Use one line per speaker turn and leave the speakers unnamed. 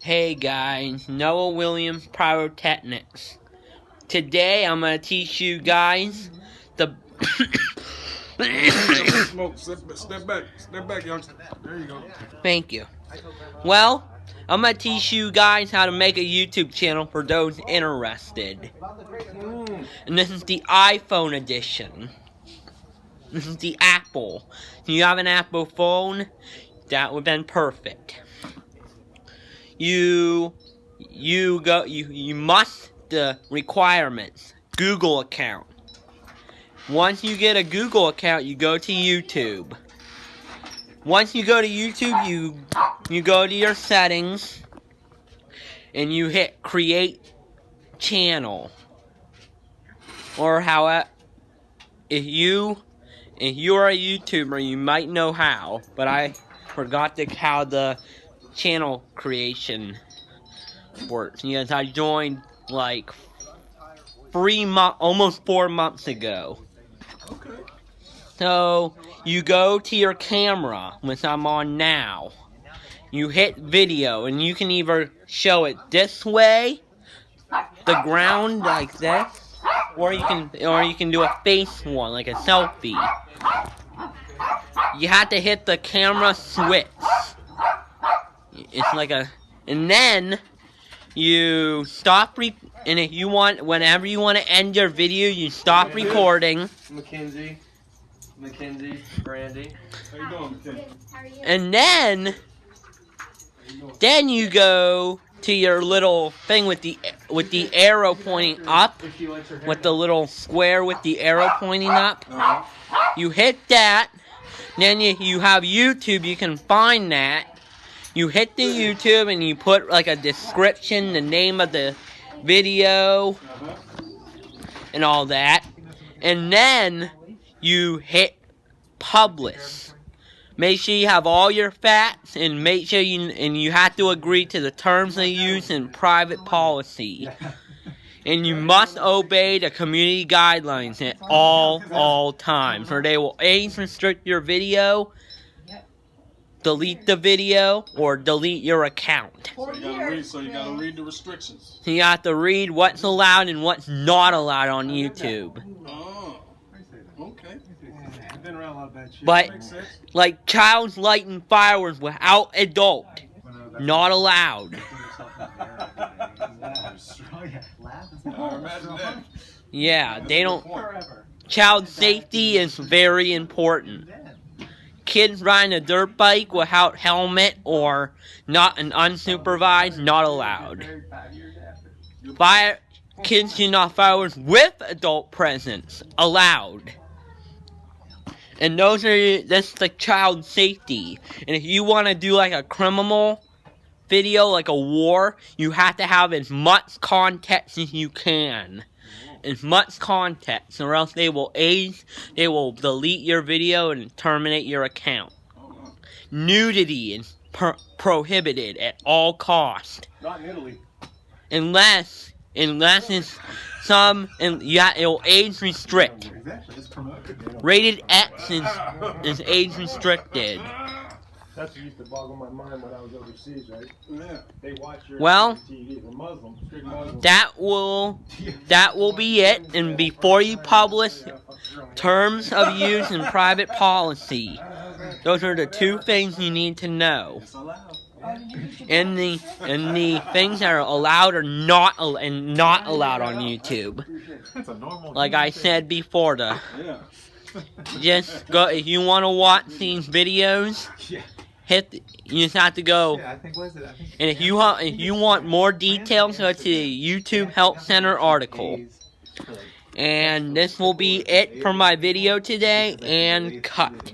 Hey guys, Noah Williams Pyrotechnics. Today I'm going to teach you guys the...
Smoke. Step back, youngster. There you go.
Thank you. Well, I'm going to teach you guys how to make a YouTube channel for those interested. And this is the iPhone edition. This is the Apple. If you have an Apple phone, that would have been perfect. You must, the requirements, Google account. Once you get a Google account, you go to YouTube. Once you go to YouTube, you go to your settings, and you hit create channel. Or how, if you're a YouTuber, you might know how, but I forgot how the channel creation works. Yes, I joined like almost 4 months ago.
Okay.
So you go to your camera, which I'm on now. You hit video, and you can either show it this way, the ground like this, or you can do a face one like a selfie. You have to hit the camera switch. It's like and then you stop and if you want, whenever you want to end your video, you stop recording.
Mackenzie, Brandy.
How you doing, Mackenzie?
And then you go to your little thing with the arrow pointing up, with the little square with the arrow pointing up. You hit that. Then you have YouTube. You can find that. You hit the YouTube and you put like a description, the name of the video, and all that. And then you hit publish. Make sure you have all your facts, and make sure you have to agree to the terms of use and private policy. And you must obey the community guidelines at all times, or they will age restrict your video, delete the video, or delete your account.
So you gotta read the restrictions.
You have to read what's allowed and what's not allowed on YouTube.
Oh, okay.
Been around a lot of bad shit.
But, like, child's lighting fireworks without adult, not allowed.
Imagine that.
Yeah, they don't... Child safety is very important. Kids riding a dirt bike without helmet or not an unsupervised, not allowed. Kids should not fireworks with adult presence, allowed. And that's the child safety. And if you want to do like a criminal video, like a war, you have to have as much context as you can. As much context, or else they will delete your video and terminate your account. Nudity is prohibited at all costs.
Not in Italy.
Unless it's it will age restrict. Rated X is age restricted.
That's what used to boggle my mind when I was overseas, right?
Yeah.
They watch your TV. They're Muslim, strict Muslim.
That will be it. And before you publish terms of use and private policy, those are the two things you need to know. And the things that are allowed or not allowed on YouTube. Like I said before, just go if you want to watch these videos. You just have to go. And if you want more details, go to the YouTube Help Center article. And this will be it for my video today, and cut.